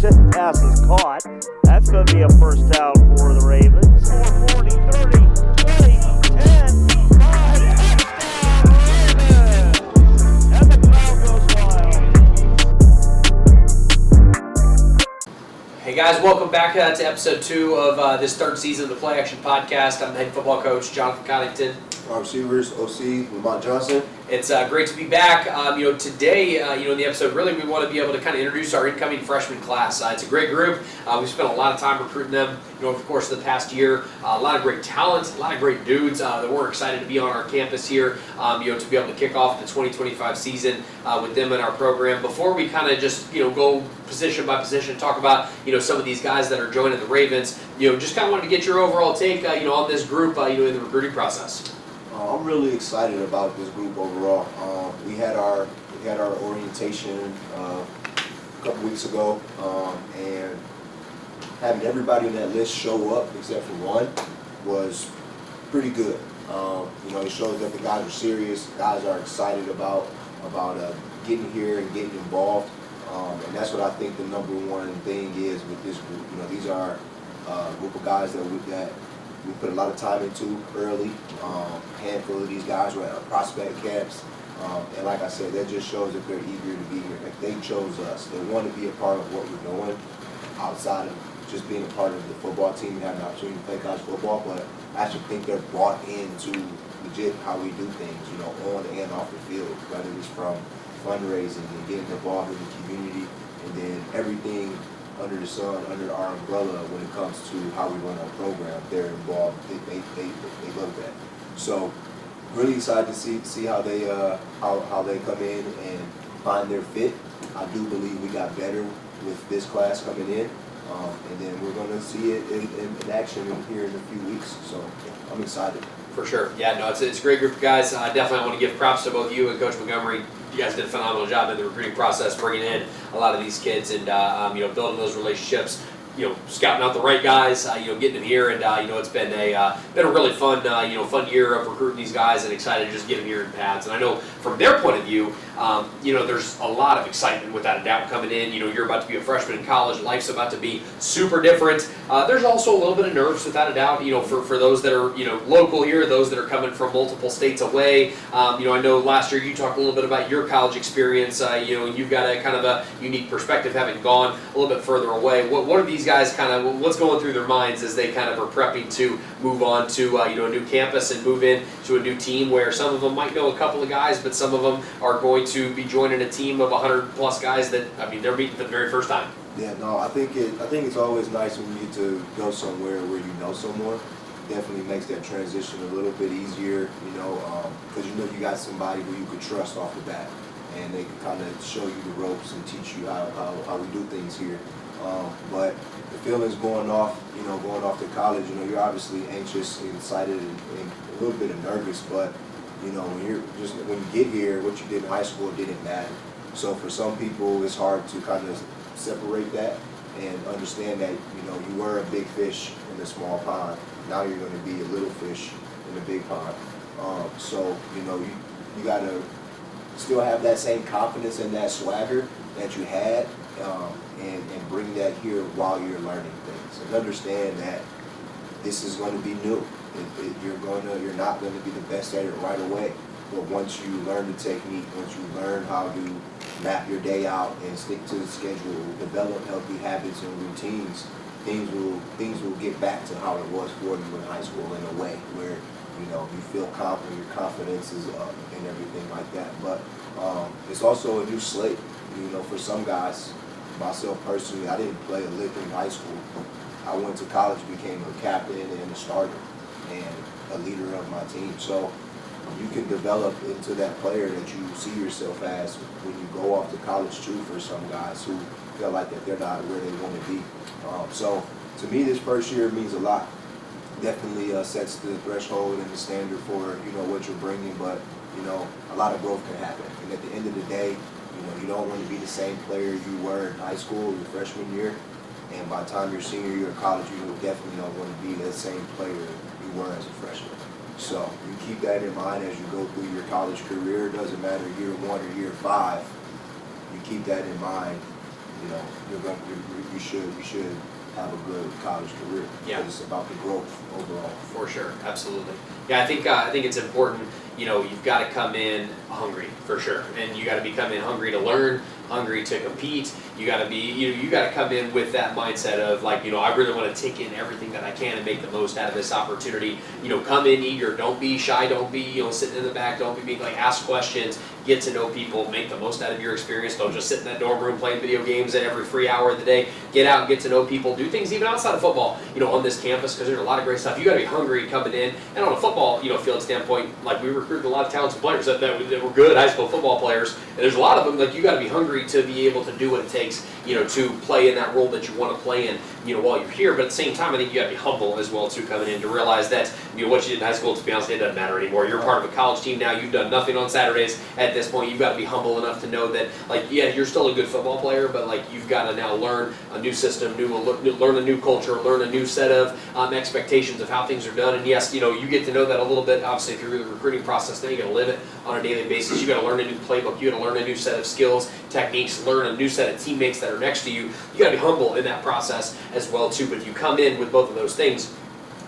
Pass is caught. That's going to be a first down for the Ravens. 40, 30, 20, 10, 5, Ravens! And the crowd goes wild. Hey guys, welcome back to episode 2 of this third season of the Play Action Podcast. I'm the head football coach, Jonathan Coddington. Our receivers, OC, Lamont Johnson. It's great to be back. Today, in the episode, really we want to be able to kind of introduce our incoming freshman class. It's a great group. We've spent a lot of time recruiting them, over the course of the past year. A lot of great talent, a lot of great dudes that we're excited to be on our campus here, to be able to kick off the 2025 season with them in our program. Before we kind of just, go position by position, talk about, some of these guys that are joining the Ravens, just kind of wanted to get your overall take, on this group, in the recruiting process. I'm really excited about this group overall. We had our orientation a couple weeks ago, and having everybody in that list show up except for one was pretty good. It shows that the guys are serious. Guys are excited about getting here and getting involved, and that's what I think the number one thing is with this group. These are a group of guys that we put a lot of time into early. Handful of these guys were at prospect camps. And like I said, that just shows that they're eager to be here. Like, they chose us. They want to be a part of what we're doing outside of just being a part of the football team and having an opportunity to play college football. But I actually think they're brought into legit how we do things, on and off the field, whether it's from fundraising and getting involved in the community, and then everything under the sun, under our umbrella when it comes to how we run our program. They're involved. They love that. So really excited to see how they come in and find their fit. I do believe we got better with this class coming in, and then we're going to see it in action here in a few weeks. So I'm excited. For sure. Yeah, no, it's a great group of guys. I definitely want to give props to both you and Coach Montgomery. You guys did a phenomenal job in the recruiting process, bringing in a lot of these kids and, building those relationships, scouting out the right guys, getting them here. And, it's been a really fun, fun year of recruiting these guys, and excited to just get them here in pads. And I know from their point of view, there's a lot of excitement without a doubt coming in. You're about to be a freshman in college. Life's about to be super different. There's also a little bit of nerves without a doubt, for those that are, local here, those that are coming from multiple states away. I know last year you talked a little bit about your college experience, and you've got a kind of a unique perspective having gone a little bit further away. What are these guys what's going through their minds as they kind of are prepping to move on to, a new campus and move in to a new team where some of them might know a couple of guys, but some of them are going to be joining a team of 100 plus guys that, they're meeting for the very first time. Yeah, no, I think it's always nice when you get to go somewhere where you know someone. Definitely makes that transition a little bit easier, because you got somebody who you could trust off the bat, and they can kind of show you the ropes and teach you how we do things here. But the feelings going off to college, you're obviously anxious and excited and a little bit of nervous, but when you get here, what you did in high school didn't matter. So for some people, it's hard to kind of separate that and understand that, you were a big fish in a small pond. Now you're going to be a little fish in a big pond. So you got to still have that same confidence and that swagger that you had, and bring that here while you're learning things. And understand that this is going to be new. You're not going to be the best at it right away. But once you learn the technique, once you learn how to map your day out and stick to the schedule, develop healthy habits and routines, things will get back to how it was for you in high school in a way where you feel confident, your confidence is up and everything like that. But it's also a new slate. For some guys, myself personally, I didn't play a lick in high school. I went to college, became a captain and a starter and a leader of my team. So you can develop into that player that you see yourself as when you go off to college too, for some guys who feel like that they're not where they want to be. So to me, this first year means a lot. Definitely sets the threshold and the standard for what you're bringing, but a lot of growth can happen. And at the end of the day, you don't want to be the same player you were in high school your freshman year, and by the time your senior year of college, you definitely don't want to be the same player you were as a freshman. So you keep that in mind as you go through your college career. It doesn't matter year 1 or year 5. You keep that in mind you know, you should have a good college career. Yeah. It's about the growth overall. For sure, absolutely. Yeah, I think it's important. You know, you've got to come in hungry for sure, and you got to come in hungry to learn, hungry to compete. You got to be, you got to come in with that mindset of like, I really want to take in everything that I can and make the most out of this opportunity. Come in eager. Don't be shy. Don't be, sitting in the back. Don't be being like, ask questions. Get to know people. Make the most out of your experience. Don't just sit in that dorm room playing video games at every free hour of the day. Get out and get to know people. Do things even outside of football, on this campus, because there's a lot of great stuff. You got to be hungry coming in, and on a football, field standpoint, like we recruited a lot of talented players that were good high school football players, and there's a lot of them. Like you got to be hungry to be able to do what it takes, to play in that role that you want to play in, while you're here. But at the same time, I think you got to be humble as well too, coming in to realize that what you did in high school, to be honest, it doesn't matter anymore. You're part of a college team now. You've done nothing on Saturdays. At this point, you've got to be humble enough to know that, you're still a good football player, but you've got to now learn a new system, learn a new culture, learn a new set of expectations of how things are done. And yes, you get to know that a little bit, obviously, through the recruiting process. Then you got to live it on a daily basis. You got to learn a new playbook. You got to learn a new set of skills, techniques, learn a new set of teammates that are next to you. You got to be humble in that process as well too. But if you come in with both of those things,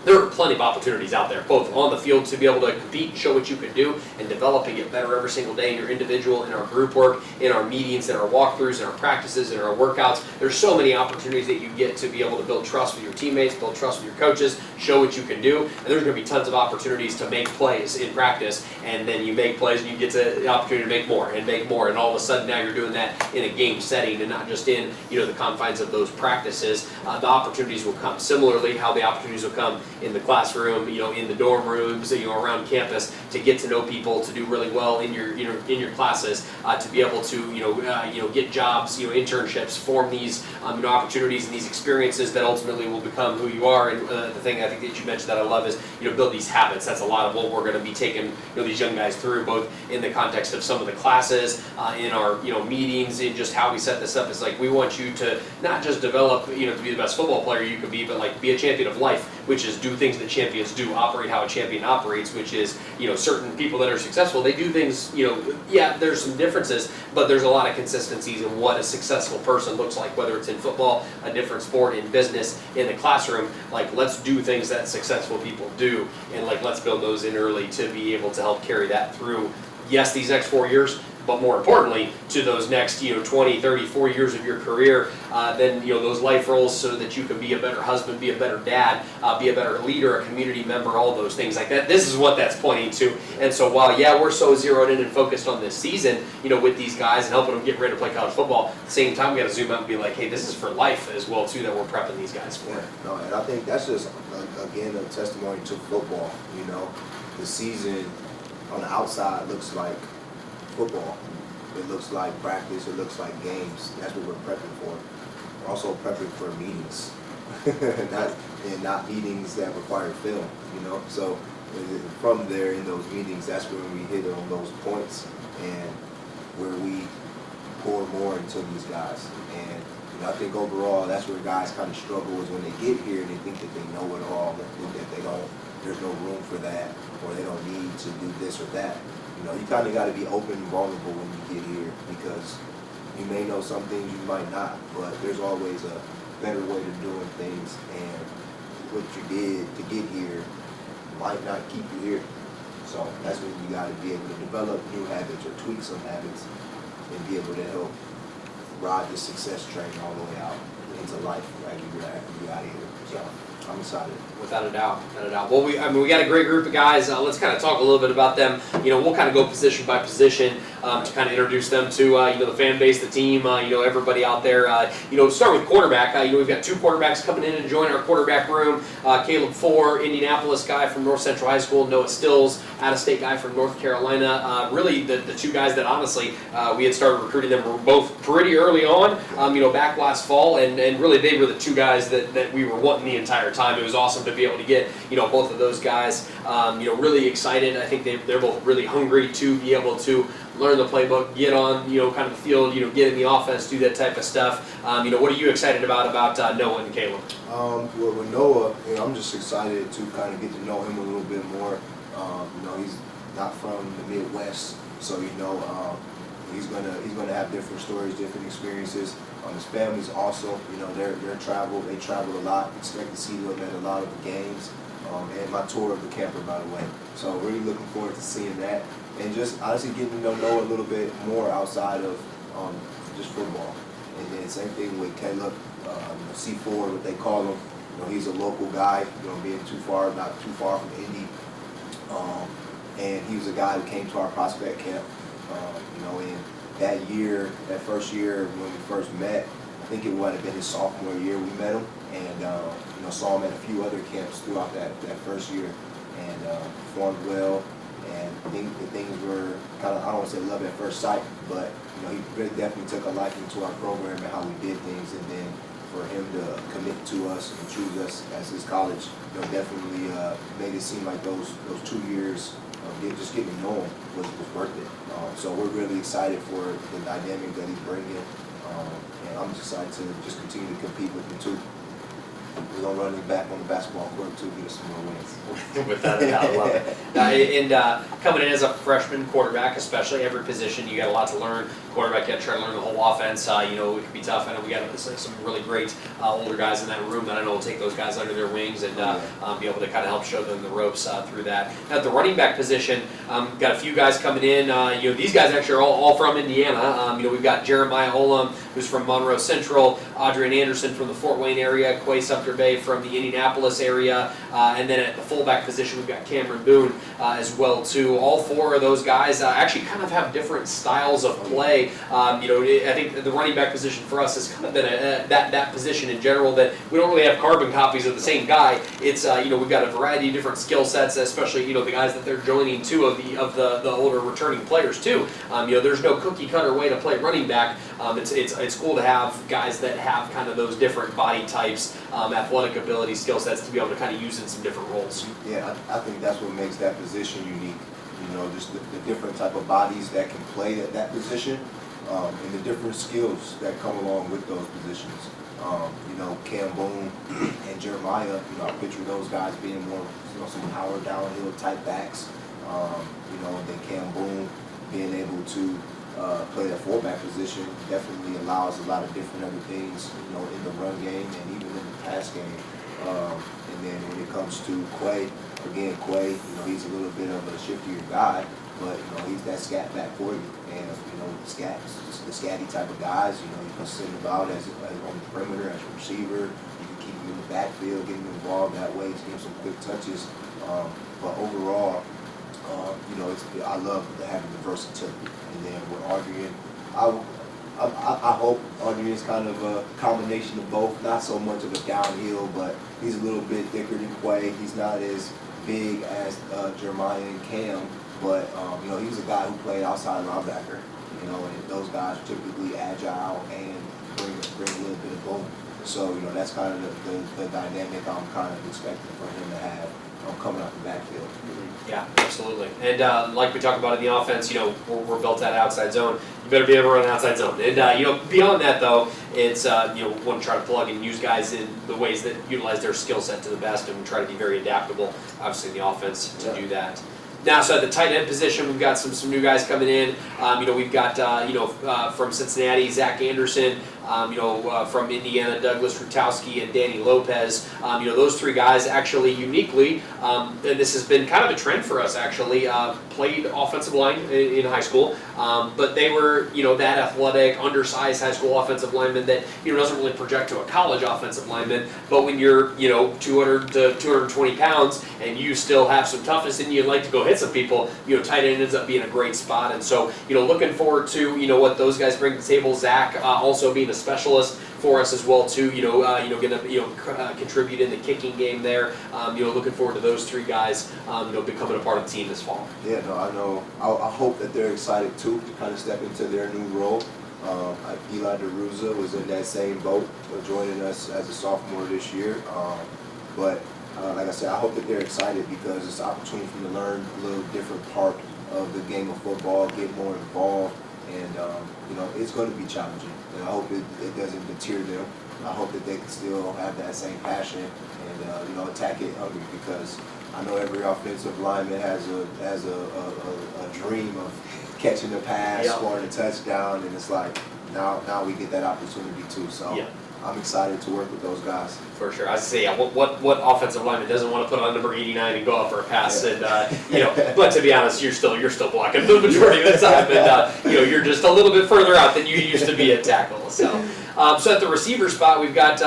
there are plenty of opportunities out there, both on the field to be able to compete and show what you can do and develop and get better every single day in your individual, in our group work, in our meetings, in our walkthroughs, in our practices, in our workouts. There's so many opportunities that you get to be able to build trust with your teammates, build trust with your coaches, show what you can do. And there's going to be tons of opportunities to make plays in practice, and then you make plays and you get the opportunity to make more, and all of a sudden now you're doing that in a game setting and not just in the confines of those practices. The opportunities will come. Similarly, how the opportunities will come in the classroom, in the dorm rooms, around campus, to get to know people, to do really well in your classes, to be able to get jobs, internships, form these opportunities and these experiences that ultimately will become who you are. And the thing I think that you mentioned that I love is build these habits. That's a lot of what we're going to be taking these young guys through, both in the context of some of the classes, in our meetings, in just how we set this up. Is we want you to not just develop to be the best football player you could be, but be a champion of life, which is do things that champions do, operate how a champion operates, which is certain people that are successful, they do things, there's some differences, but there's a lot of consistencies in what a successful person looks like, whether it's in football, a different sport, in business, in the classroom. Let's do things that successful people do, and let's build those in early to be able to help carry that through, yes, these next 4 years, but more importantly, to those next 20, 30, 40 years of your career, then those life roles, so that you can be a better husband, be a better dad, be a better leader, a community member, all those things like that. This is what that's pointing to. And so while we're so zeroed in and focused on this season, with these guys and helping them get ready to play college football, at the same time we got to zoom out and be like, hey, this is for life as well too, that we're prepping these guys for. Yeah, no, and I think that's just again a testimony to football. The season on the outside looks like football. It looks like practice. It looks like games. That's what we're prepping for. We're also prepping for meetings, not meetings that require film. So from there in those meetings, that's when we hit on those points and where we pour more into these guys. And I think overall, that's where guys kind of struggle, is when they get here and they think that they know it all, and think that they don't. There's no room for that, or they don't need to do this or that. You kind of got to be open and vulnerable when you get here, because you may know some things, you might not, but there's always a better way to doing things, and what you did to get here might not keep you here. So that's when you got to be able to develop new habits or tweak some habits and be able to help ride the success train all the way out into life after you out of here. So I'm excited. Without a doubt, without a doubt. Well, we got a great group of guys. Let's kind of talk a little bit about them. We'll kind of go position by position to kind of introduce them to the fan base, the team, everybody out there. Start with quarterback. We've got two quarterbacks coming in and join our quarterback room. Caleb Four, Indianapolis guy from North Central High School. Noah Stills, out-of-state guy from North Carolina. Really, the two guys that honestly we had started recruiting them were both pretty early on. Back last fall, and really they were the two guys that we were wanting the entire time. It was awesome to be able to get both of those guys really excited. I think they're both really hungry to be able to learn the playbook, get on kind of the field, get in the offense, do that type of stuff. What are you excited about Noah and Caleb? Well, with Noah, I'm just excited to kind of get to know him a little bit more. He's not from the Midwest, so He's gonna have different stories, different experiences. His family's awesome. You know, they travel a lot. Expect to see them at a lot of the games. And my tour of the camper, by the way. So really looking forward to seeing that, and just honestly getting to know a little bit more outside of just football. And then same thing with Caleb, C4, what they call him. You know, he's a local guy. You know, being not too far from Indy. And he was a guy who came to our prospect camp. You know, in that first year when we first met, I think it would have been his sophomore year we met him, and you know, saw him at a few other camps throughout that first year, and performed well. And things were kind of, I don't want to say love at first sight, but you know, he really definitely took a liking to our program and how we did things. And then for him to commit to us and choose us as his college, you know, definitely made it seem like those 2 years of just getting to know him was worth it. So we're really excited for the dynamic that he's bringing, and I'm just excited to just continue to compete with him too. We're going to run him back on the basketball court too, get us some more wins. Without a doubt, I love it. And coming in as a freshman quarterback, especially every position, you got a lot to learn. Quarterback, you got to try to learn the whole offense. You know, it can be tough. I know we got some really great older guys in that room that I know will take those guys under their wings and be able to kind of help show them the ropes through that. Now, at the running back position, got a few guys coming in. You know, these guys actually are all from Indiana. You know, we've got Jeremiah Olam, who's from Monroe Central, Adrian Anderson from the Fort Wayne area, Quay Sumter Bay from the Indianapolis area, and then at the fullback position, we've got Cameron Boone as well too. All four of those guys actually kind of have different styles of play. You know, I think the running back position for us has kind of been that position in general that we don't really have carbon copies of the same guy. It's you know, we've got a variety of different skill sets, especially you know the guys that they're joining too of the older returning players too. You know, there's no cookie cutter way to play running back. It's cool to have guys that have kind of those different body types, athletic ability, skill sets to be able to kind of use in some different roles. Yeah, I think that's what makes that position unique. You know, just the different type of bodies that can play at that position, and the different skills that come along with those positions. You know, Cam Boone and Jeremiah, you know, I picture those guys being more, you know, some power downhill type backs. You know, and then Cam Boone being able to play that fullback position definitely allows a lot of different other things, you know, in the run game and even in the pass game. And then when it comes to Quay, you know, he's a little bit of a shiftier guy, but you know, he's that scat back for you. And you know, the scatty type of guys, you know, you can send him out as on the perimeter as a receiver. You can keep him in the backfield, get him involved that way, give him some quick touches. But overall, you know, I love having the versatility. And then with Adrian, I hope Adrian is kind of a combination of both. Not so much of a downhill, but he's a little bit thicker than Quay. He's not as big as Jeremiah and Cam, but you know, he's a guy who played outside linebacker. You know, and those guys are typically agile and bring a little bit of boom. So you know, that's kind of the dynamic I'm kind of expecting for him to have coming out the backfield. Yeah, absolutely. And like we talked about in the offense, you know, we're built that outside zone. You better be able to run an outside zone. And, you know, beyond that, though, it's, you know, want to try to plug and use guys in the ways that utilize their skill set to the best and try to be very adaptable, obviously, in the offense to do that. Now, so at the tight end position, we've got some new guys coming in. You know, we've got, you know, from Cincinnati, Zach Anderson. You know, from Indiana, Douglas Rutowski and Danny Lopez. You know, those three guys actually uniquely, and this has been kind of a trend for us actually, played offensive line in high school, but they were, you know, that athletic, undersized high school offensive lineman that, you know, doesn't really project to a college offensive lineman, but when you're, you know, 200 to 220 pounds and you still have some toughness and you like to go hit some people, you know, tight end ends up being a great spot. And so, you know, looking forward to, you know, what those guys bring to the table. Zach also being a specialist for us as well too. You know, going to contribute in the kicking game there. You know, looking forward to those three guys. You know, becoming a part of the team this fall. Yeah, no, I know. I hope that they're excited too to kind of step into their new role. Eli DeRuza was in that same boat, joining us as a sophomore this year. But like I said, I hope that they're excited because it's an opportunity for them to learn a little different part of the game of football, get more involved, and you know, it's going to be challenging. And I hope it doesn't deter them. I hope that they can still have that same passion and you know, attack it hungry, because I know every offensive lineman has a dream of catching the pass, scoring a touchdown, and it's like now we get that opportunity too. So I'm excited to work with those guys. For sure. I say, what offensive lineman doesn't want to put on number 89 and go out for a pass? And but to be honest, you're still blocking the majority of the time, and you're just a little bit further out than you used to be at tackle. So. So at the receiver spot, we've got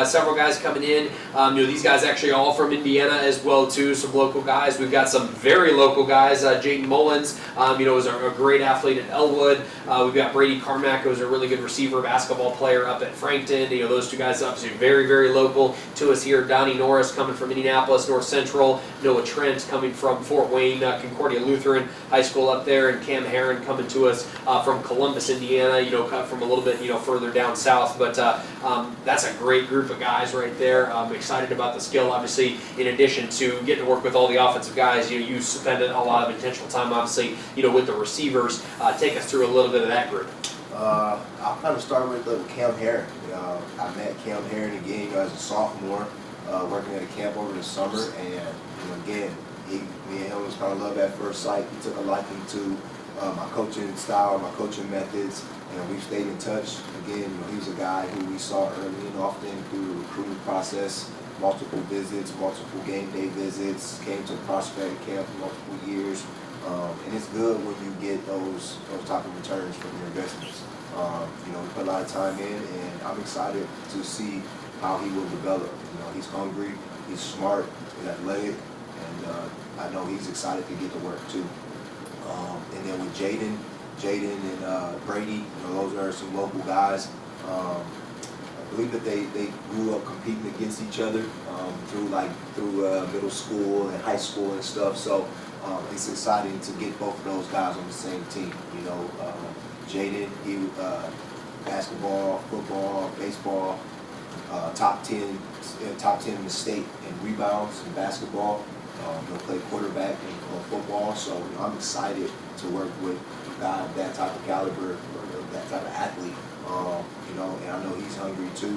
several guys coming in. These guys actually are all from Indiana as well too. Some local guys. We've got some very local guys. Jayden Mullins, was a great athlete at Elwood. We've got Brady Carmack, who's a really good receiver, basketball player up at Frankton. Those two guys obviously very, very local to us here. Donnie Norris coming from Indianapolis North Central. Noah Trent coming from Fort Wayne Concordia Lutheran High School up there, and Cam Herron coming to us from Columbus, Indiana. Cut from a little bit further down south, but that's a great group of guys right there. I'm excited about the skill, obviously, in addition to getting to work with all the offensive guys. You spend a lot of intentional time, obviously, with the receivers. Take us through a little bit of that group. I'll kind of start with Cam Herron. I met Cam Herron again as a sophomore, working at a camp over the summer, and again, me and him was kind of love at first sight. He took a liking to my coaching style, my coaching methods, and we've stayed in touch. Again, he's a guy who we saw early and often through the recruiting process, multiple visits, multiple game day visits, came to prospect camp for multiple years. And it's good when you get those type of returns from your investments. We put a lot of time in, and I'm excited to see how he will develop. He's hungry, he's smart, he's athletic, and I know he's excited to get to work too. And then with Jayden and Brady, those are some local guys. I believe that they grew up competing against each other through middle school and high school and stuff. So it's exciting to get both of those guys on the same team. Jayden, he basketball, football, baseball, top 10 in the state in rebounds in basketball. He'll play quarterback in football. So I'm excited to work with a guy of that type of caliber, that type of athlete. And I know he's hungry too.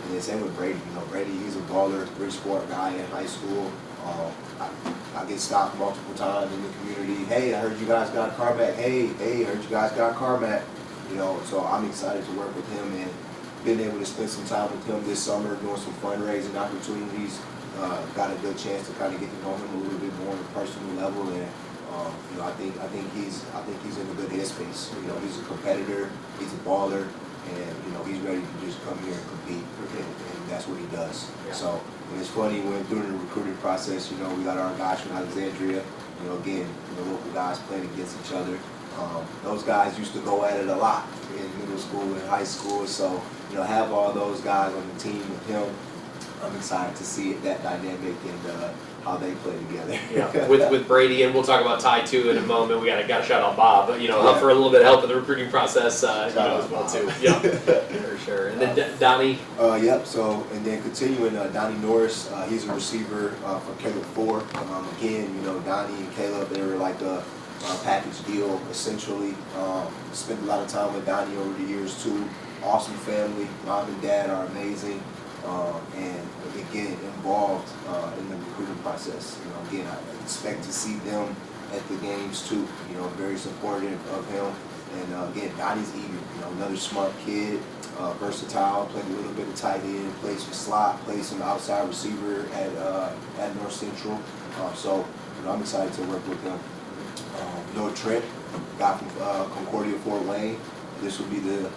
And then same with Brady. Brady, he's a baller, great sport guy in high school. I get stopped multiple times in the community. Hey, I heard you guys got Carmack. Hey, I heard you guys got Carmack. So I'm excited to work with him and been able to spend some time with him this summer, doing some fundraising opportunities. Got a good chance to kind of get to know him a little bit more on a personal level, and I think he's in a good headspace. He's a competitor, he's a baller, and he's ready to just come here and compete, and that's what he does. Yeah. So and it's funny when during the recruiting process, we got our guys from Alexandria. Again, local guys playing against each other. Those guys used to go at it a lot in middle school and high school. So have all those guys on the team with him. I'm excited to see that dynamic and how they play together. Yeah, with Brady, and we'll talk about Ty too in a moment. We got to shout out Bob, but for a little bit of help in the recruiting process, as well Bob. Too. Yeah, for sure. And then Donnie. Yep. So and then continuing, Donnie Norris, he's a receiver for Caleb Ford. Again, Donnie and Caleb, they were like a package deal essentially. Spent a lot of time with Donnie over the years too. Awesome family. Mom and dad are amazing. And again, involved in the recruiting process. Again, I expect to see them at the games too. Very supportive of him. And again, Donnie's eager. Another smart kid, versatile. Played a little bit of tight end, plays some slot, plays some outside receiver at North Central. So I'm excited to work with him. Noah Trent, guy from Concordia Fort Wayne. This will be the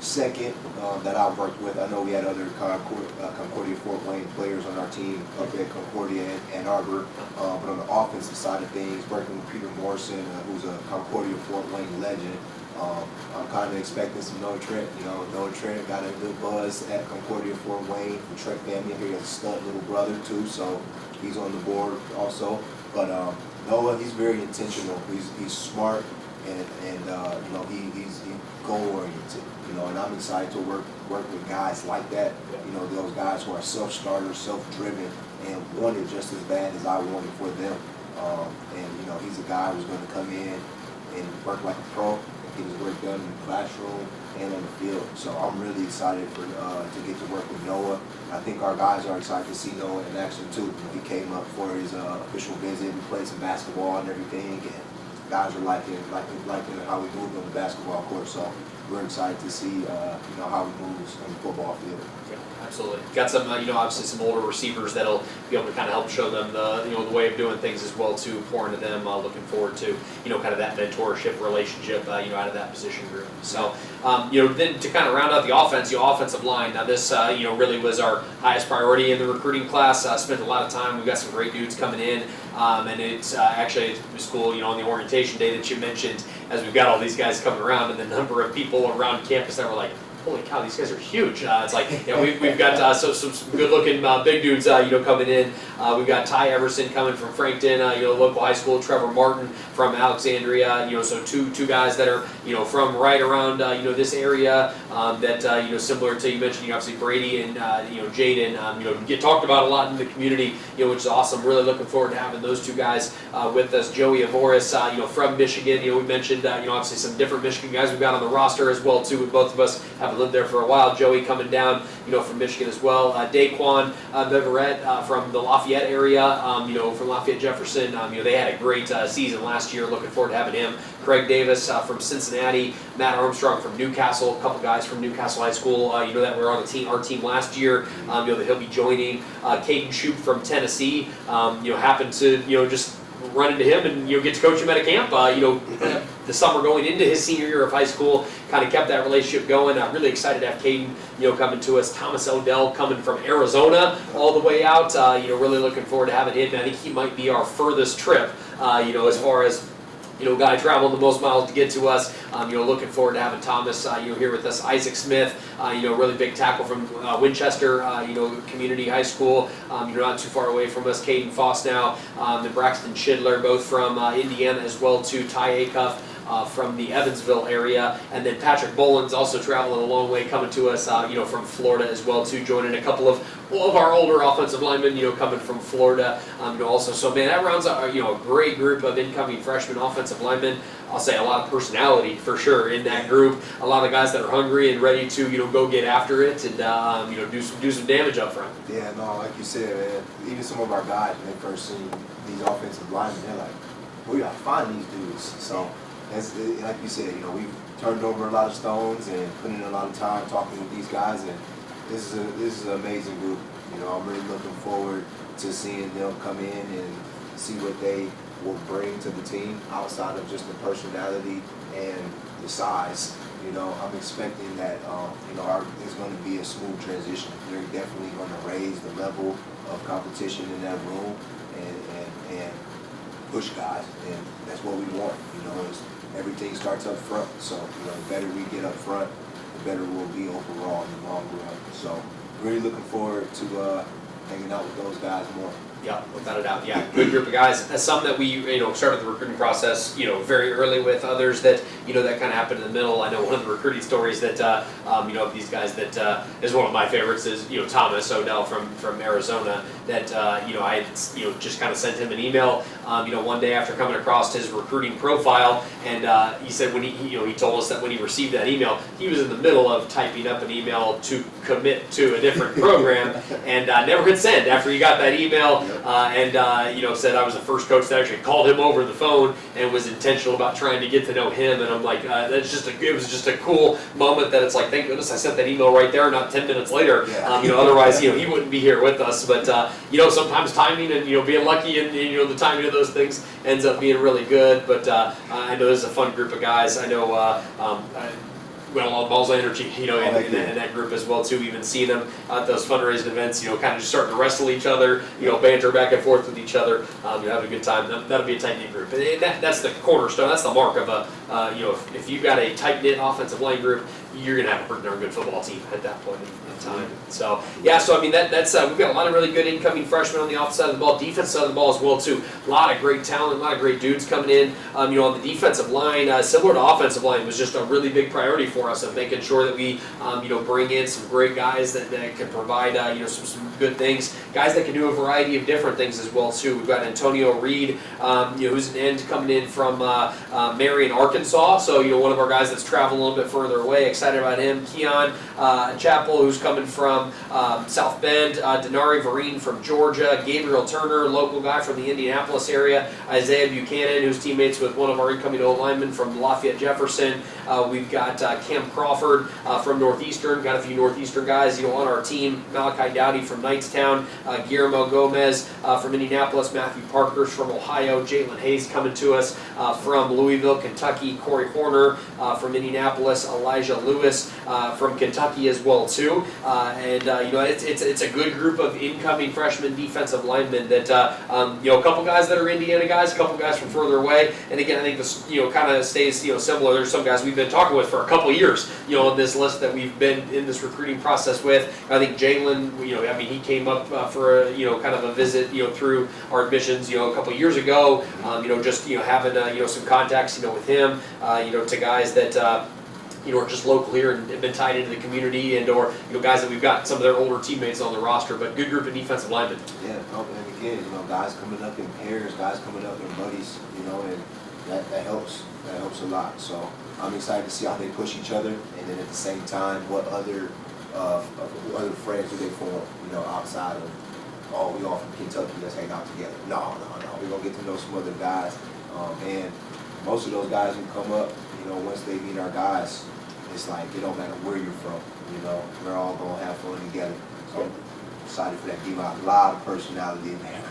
second that I've worked with. I know we had other Concordia Fort Wayne players on our team up at Concordia and Ann Arbor, but on the offensive side of things, working with Peter Morrison, who's a Concordia Fort Wayne legend. I'm kind of expecting some Noah Trent. Noah Trent got a good buzz at Concordia Fort Wayne. The Trent family here has a stud little brother too, so he's on the board also. But Noah, he's very intentional. He's smart, and he's goal oriented. And I'm excited to work with guys like that. Those guys who are self-starters, self-driven, and want it just as bad as I want it for them. And he's a guy who's going to come in and work like a pro and get his work done in the classroom and on the field. So I'm really excited to get to work with Noah. I think our guys are excited to see Noah in action too. He came up for his official visit. We played some basketball and everything, and guys are liking how we moved on the basketball court. So we're excited to see how he moves on the football field. Yeah, absolutely. Got some obviously some older receivers that'll be able to kind of help show them the way of doing things as well too. Pour into them. Looking forward to kind of that mentorship relationship out of that position group. So then to kind of round out the offense, offensive line. Now this really was our highest priority in the recruiting class. Spent a lot of time. We've got some great dudes coming in, and it's actually it was cool on the orientation day that you mentioned, as we've got all these guys coming around and the number of people around campus that were like, holy cow, these guys are huge. It's like, we've got some good-looking big dudes, coming in. We've got Ty Everson coming from Frankton, local high school. Trevor Martin from Alexandria. So two guys that are, from right around, this area. That similar to you mentioned, obviously Brady and Jaden. Get talked about a lot in the community, which is awesome. Really looking forward to having those two guys with us. Joey Avoris, from Michigan. We mentioned, obviously some different Michigan guys we've got on the roster as well too. With both of us have lived there for a while. Joey coming down, from Michigan as well. Daquan Beverett from the Lafayette area, from Lafayette Jefferson. They had a great season last year. Looking forward to having him. Craig Davis from Cincinnati. Matt Armstrong from Newcastle. A couple guys from Newcastle High School. That were on our team last year. That he'll be joining. Caden Shoup from Tennessee. Happened to just run into him and get to coach him at a camp. The summer going into his senior year of high school, kind of kept that relationship going. I'm really excited to have Caden, coming to us. Thomas Odell coming from Arizona all the way out. Really looking forward to having him. I think he might be our furthest trip. As far as guy traveled the most miles to get to us. Looking forward to having Thomas, here with us. Isaac Smith, really big tackle from Winchester, Community High School, not too far away from us. Caden Foss now, and Braxton Schindler, both from Indiana as well too. Ty Acuff from the Evansville area, and then Patrick Boland's also traveling a long way, coming to us, from Florida as well too, joining a couple of our older offensive linemen, coming from Florida, also. So man, that rounds out, a great group of incoming freshman offensive linemen. I'll say a lot of personality for sure in that group. A lot of guys that are hungry and ready to, go get after it and, do some damage up front. Yeah, no, like you said, man, even some of our guys, when they first seen these offensive linemen, they're like, we gotta find these dudes. So, like you said, we've turned over a lot of stones and put in a lot of time talking with these guys, and this is an amazing group. I'm really looking forward to seeing them come in and see what they will bring to the team outside of just the personality and the size. I'm expecting that it's going to be a smooth transition. They're definitely going to raise the level of competition in that room and push guys, and that's what we want. Is everything starts up front. So the better we get up front, the better we'll be overall in the long run. So really looking forward to hanging out with those guys more. Yeah, without a doubt. Yeah, good group of guys. Some that we started the recruiting process very early with. Others that that kind of happened in the middle. I know one of the recruiting stories that of these guys that is one of my favorites is Thomas Odell from Arizona. That I had just kind of sent him an email one day after coming across his recruiting profile, and he said when he told us that when he received that email, he was in the middle of typing up an email to commit to a different program, and never hit send after he got that email. Said I was the first coach that actually called him over the phone and was intentional about trying to get to know him. And I'm like, it was just a cool moment that it's like, thank goodness I sent that email right there, not 10 minutes later. Yeah. Otherwise, he wouldn't be here with us. But sometimes timing and being lucky and the timing of those things ends up being really good. But I know this is a fun group of guys. I know. Went a lot of balls of energy, in that group as well too. Even seeing them at those fundraising events, kind of just starting to wrestle each other, banter back and forth with each other, having a good time. That'll be a tight knit group, and that's the cornerstone. That's the mark of a, if you've got a tight knit offensive line group, you're gonna have a pretty darn good football team at that point. the time. So so I mean that's we've got a lot of really good incoming freshmen on the offensive side of the ball, defensive side of the ball as well too. A lot of great talent, a lot of great dudes coming in. On the defensive line, similar to offensive line, was just a really big priority for us of making sure that we bring in some great guys that can provide some good things, guys that can do a variety of different things as well too. We've got Antonio Reed, who's an end coming in from Marion, Arkansas. So one of our guys that's traveling a little bit further away. Excited about him. Keon Chappell, who's coming from South Bend. Denari Vereen from Georgia. Gabriel Turner, local guy from the Indianapolis area. Isaiah Buchanan, who's teammates with one of our incoming O-linemen from Lafayette Jefferson. We've got Cam Crawford from Northeastern. Got a few Northeastern guys on our team. Malachi Dowdy from Knightstown. Guillermo Gomez from Indianapolis. Matthew Parkhurst from Ohio. Jalen Hayes coming to us from Louisville, Kentucky. Corey Horner from Indianapolis. Elijah Lewis from Kentucky as well too. It's a good group of incoming freshman defensive linemen that a couple guys that are Indiana guys, a couple guys from further away. And again, I think this kind of stays similar. There's some guys we've been talking with for a couple years on this list that we've been in this recruiting process with. I think Jalen, he came up for kind of a visit through our admissions a couple years ago. Just having some contacts with him to guys that are just local here and have been tied into the community, and or guys that we've got some of their older teammates on the roster, but good group of defensive linemen. Yeah, and again, guys coming up in pairs, guys coming up in buddies, and that helps. That helps a lot. So I'm excited to see how they push each other, and then at the same time, what other friends do they form, outside of, we all from Kentucky, let's hang out together. No. We're going to get to know some other guys. And most of those guys who come up, once they meet our guys, it's like it don't matter where you're from, we're all going to have fun together. So I'm excited for that. Be a lot of personality in there.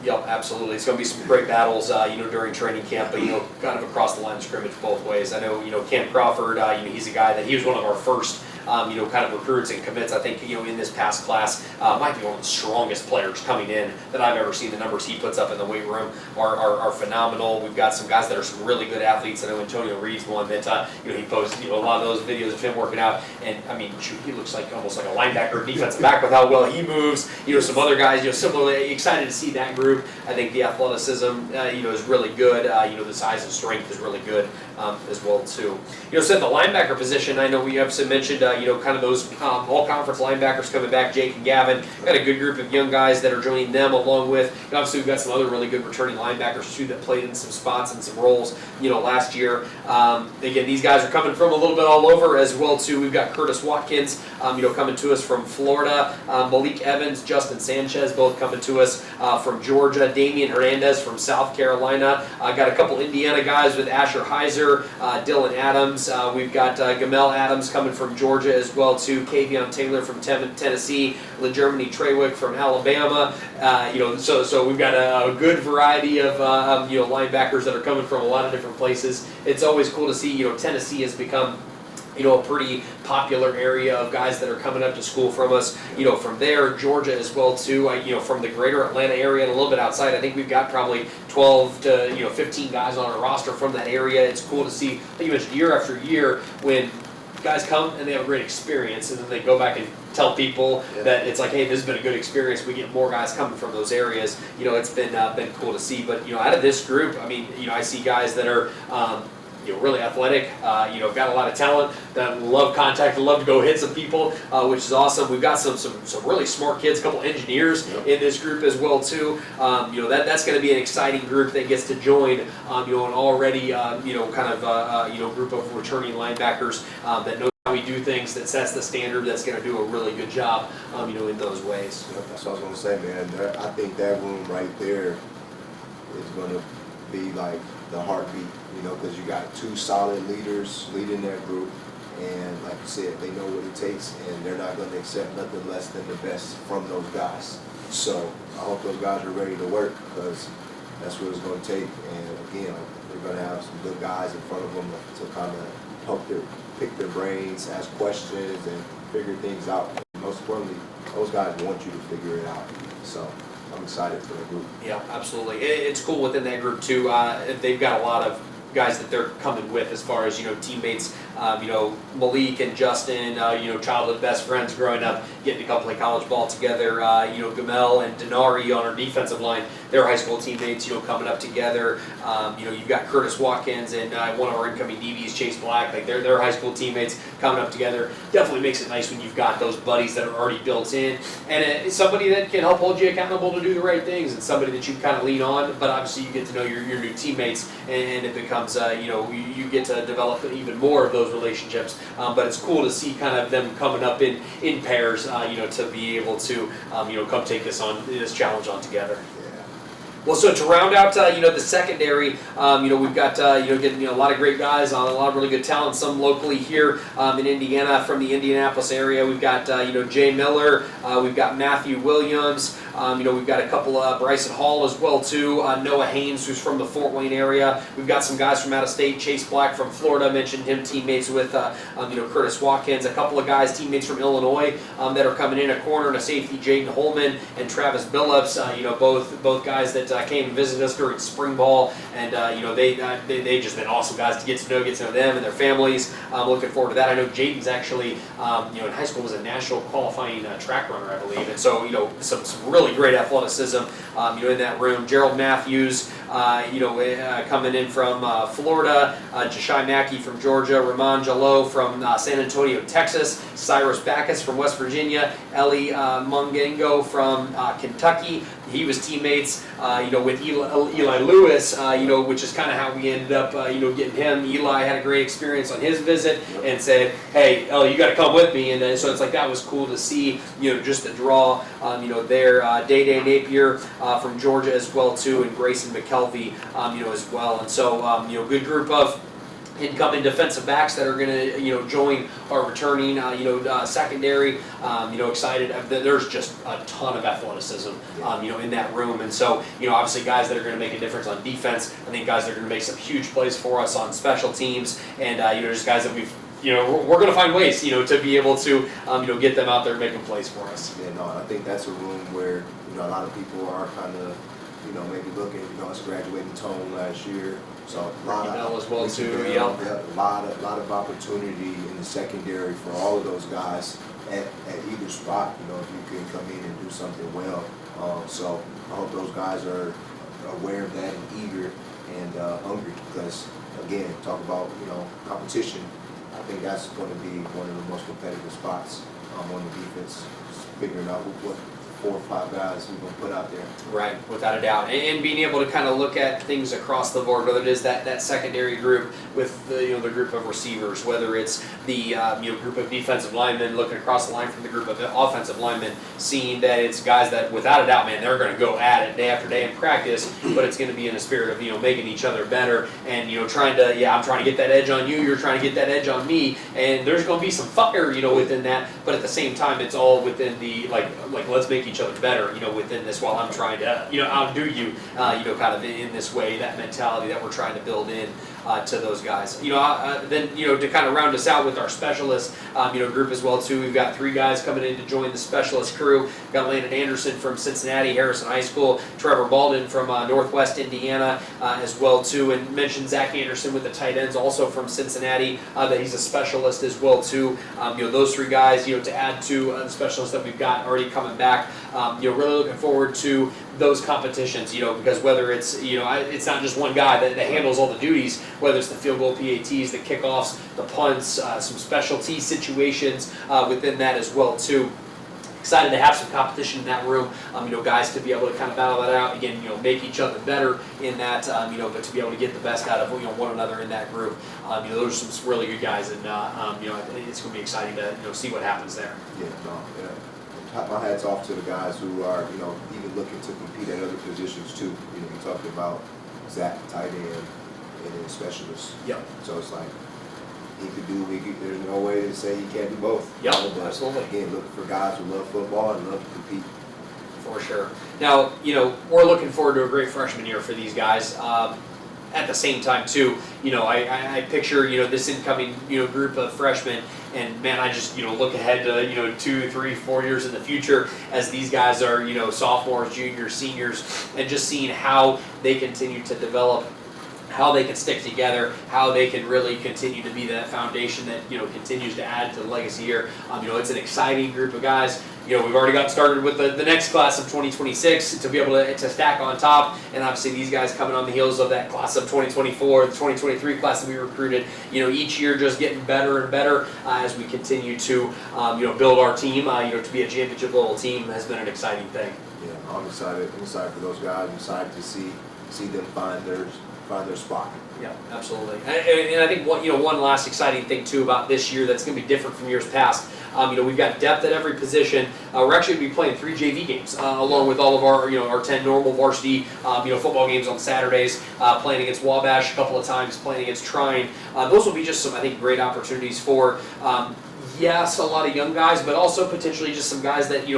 Yep, absolutely. It's going to be some great battles, during training camp, but, kind of across the line of scrimmage both ways. I know, Cam Crawford, he's a guy that he was one of our first, kind of recruits and commits. I think, in this past class, might be one of the strongest players coming in that I've ever seen. The numbers he puts up in the weight room are phenomenal. We've got some guys that are some really good athletes. I know Antonio Reed's one that, he posts, a lot of those videos of him working out. And, he looks like almost like a linebacker, defensive back with how well he moves. Some other guys, similarly excited to see that group. I think the athleticism, is really good. The size and strength is really good as well, too. So at the linebacker position, I know we have mentioned, kind of those all-conference linebackers coming back, Jake and Gavin. Got a good group of young guys that are joining them, along with, obviously, we've got some other really good returning linebackers, too, that played in some spots and some roles, last year. Again, these guys are coming from a little bit all over as well, too. We've got Curtis Watkins, coming to us from Florida. Malik Evans, Justin Sanchez, both coming to us from Georgia. Damian Hernandez from South Carolina. Got a couple Indiana guys with Asher Heiser, Dylan Adams. We've got Gamel Adams coming from Georgia as well, too. Kavion Taylor from Tennessee. LeGermany Treywick from Alabama. So we've got a good variety of linebackers that are coming from a lot of different places. It's always cool to see. Tennessee has become a pretty popular area of guys that are coming up to school from us. From there, Georgia as well too. From the greater Atlanta area and a little bit outside, I think we've got probably 12 to 15 guys on our roster from that area. It's cool to see. Like you mentioned, year after year, when guys come and they have a great experience, and then they go back and tell people that it's like, hey, this has been a good experience. We get more guys coming from those areas. It's been cool to see. But out of this group, I see guys that are really athletic, got a lot of talent, that love contact, that love to go hit some people, which is awesome. We've got some really smart kids, a couple engineers in this group as well too. That's going to be an exciting group that gets to join, an already, group of returning linebackers that know how we do things, that sets the standard, that's going to do a really good job, in those ways. That's what I was going to say, man. I think that room right there is going to be like the heartbeat, because you got two solid leaders leading that group, and like you said, they know what it takes, and they're not going to accept nothing less than the best from those guys. So I hope those guys are ready to work, because that's what it's going to take. And again, they're going to have some good guys in front of them to kind of help pick their brains, ask questions, and figure things out. And most importantly, those guys want you to figure it out. So I'm excited for the group. Yeah, absolutely. It's cool within that group too. They've got a lot of guys that they're coming with as far as teammates Malik and Justin, childhood best friends growing up, getting to come play college ball together. Gamel and Denari on our defensive line, they're high school teammates, coming up together. You've got Curtis Watkins and one of our incoming DBs, Chase Black, like they're high school teammates coming up together. Definitely makes it nice when you've got those buddies that are already built in, and it's somebody that can help hold you accountable to do the right things, and somebody that you kind of lean on. But obviously, you get to know your new teammates, and it becomes you get to develop even more of those relationships. But it's cool to see kind of them coming up in pairs, to be able to come take this challenge on together. Well, so to round out, the secondary, we've got, getting a lot of great guys, a lot of really good talent, some locally here in Indiana from the Indianapolis area. We've got, Jay Miller, we've got Matthew Williams, we've got a couple of Bryson Hall as well, too, Noah Haynes, who's from the Fort Wayne area. We've got some guys from out of state, Chase Black from Florida, mentioned him, teammates with, Curtis Watkins, a couple of guys, teammates from Illinois that are coming in, a corner and a safety, Jaden Holman and Travis Billups, both guys that came and visited us during spring ball, and they've just been awesome guys to get to know them and their families. I'm looking forward to that. I know Jaden's actually, in high school was a national qualifying track runner, I believe, and so some really great athleticism, in that room. Gerald Matthews, coming in from Florida, Jashai Mackey from Georgia, Ramon Jalot from San Antonio, Texas, Cyrus Backus from West Virginia, Ellie Mungengo from Kentucky. He was teammates, with Eli Lewis, which is kind of how we ended up, getting him. Eli had a great experience on his visit and said, "Hey, you got to come with me." And so it's like that was cool to see, just the draw, there. Day Napier from Georgia as well too, and Grayson McKelvey, as well. And so, good group of incoming defensive backs that are going to, join our returning, secondary. Excited. There's just a ton of athleticism, in that room, and so, obviously guys that are going to make a difference on defense. I think guys that are going to make some huge plays for us on special teams, and just guys that we've. We're going to find ways, to be able to, get them out there making plays for us. Yeah, no, I think that's a room where, a lot of people are kind of, maybe looking, it's graduating tone last year. So a lot of, as well too, a lot of opportunity in the secondary for all of those guys at either spot. If you can come in and do something well. So I hope those guys are aware of that and eager and hungry, because again, talk about competition. I think that's going to be one of the most competitive spots on the defense, figuring out what 4 or 5 guys we're going to put out there. Right, without a doubt. And being able to kind of look at things across the board, whether it is that secondary group with the group of receivers, whether it's the group of defensive linemen looking across the line from the group of offensive linemen, seeing that it's guys that without a doubt, man, they're going to go at it day after day in practice, but it's going to be in a spirit of making each other better and trying to I'm trying to get that edge on you, you're trying to get that edge on me, and there's going to be some fire within that, but at the same time it's all within the like let's make each other better within this while I'm trying to outdo you kind of in this way, that mentality that we're trying to build in to those guys. Then to kind of round us out with our specialist group as well too. We've got 3 guys coming in to join the specialist crew. We've got Landon Anderson from Cincinnati, Harrison High School, Trevor Baldwin from Northwest Indiana as well too, and mentioned Zach Anderson with the tight ends also from Cincinnati, that he's a specialist as well too. Those 3 guys to add to the specialists that we've got already coming back. Really looking forward to those competitions, because whether it's, it's not just one guy that handles all the duties, whether it's the field goal PATs, the kickoffs, the punts, some specialty situations within that as well too. Excited to have some competition in that room, guys to be able to kind of battle that out, again, make each other better in that, but to be able to get the best out of, one another in that group. Those are some really good guys, and, it's going to be exciting to, see what happens there. Yeah. My hat's off to the guys who are, even looking to compete at other positions too. You talked about Zach, tight end, and then specialist. Yep. So it's like there's no way to say he can't do both. Yep, But absolutely. Again, looking for guys who love football and love to compete. For sure. Now, we're looking forward to a great freshman year for these guys. At the same time, too, I picture, this incoming, group of freshmen, and man, I just, look ahead to, 2, 3, 4 years in the future as these guys are, sophomores, juniors, seniors, and just seeing how they continue to develop how they can stick together, how they can really continue to be that foundation that continues to add to the legacy here. It's an exciting group of guys. We've already got started with the next class of 2026 to be able to stack on top, and obviously these guys coming on the heels of that class of 2024, the 2023 class that we recruited. Each year just getting better and better as we continue to build our team. To be a championship level team has been an exciting thing. Yeah, I'm excited. I'm excited for those guys. I'm excited to see them find their spot. Yeah, absolutely. And I think one last exciting thing too about this year that's going to be different from years past. We've got depth at every position. We're actually going to be playing 3 JV games along with all of our 10 normal varsity football games on Saturdays. Playing against Wabash a couple of times, playing against Trine. Those will be just some, I think, great opportunities for yes, a lot of young guys, but also potentially just some guys that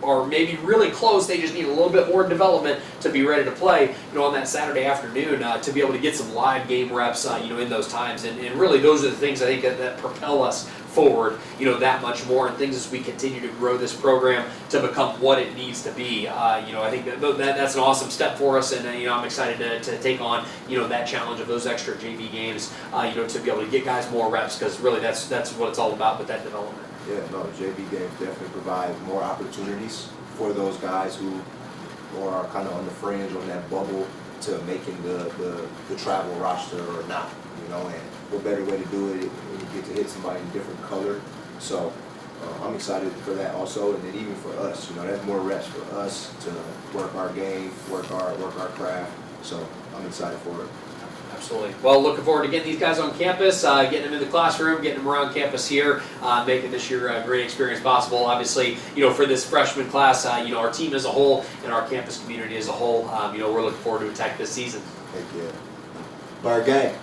are maybe really close. They just need a little bit more development to be ready to play, on that Saturday afternoon to be able to get some live game reps, in those times. And really those are the things I think that propel us forward, that much more, and things as we continue to grow this program to become what it needs to be. I think that's an awesome step for us, and I'm excited to take on, that challenge of those extra JV games, to be able to get guys more reps, because really that's what it's all about with that development. Yeah, no, the JV games definitely provide more opportunities for those guys who are kind of on the fringe, on that bubble, to making the travel roster or not, and what better way to do it when you get to hit somebody in a different color. So I'm excited for that also, and then even for us, that's more reps for us to work our game, work our craft. So I'm excited for it. Absolutely. Well, looking forward to getting these guys on campus, getting them in the classroom, getting them around campus here, making this year a great experience possible. Obviously, for this freshman class, our team as a whole and our campus community as a whole, we're looking forward to attack this season. Thank you. Bar gang.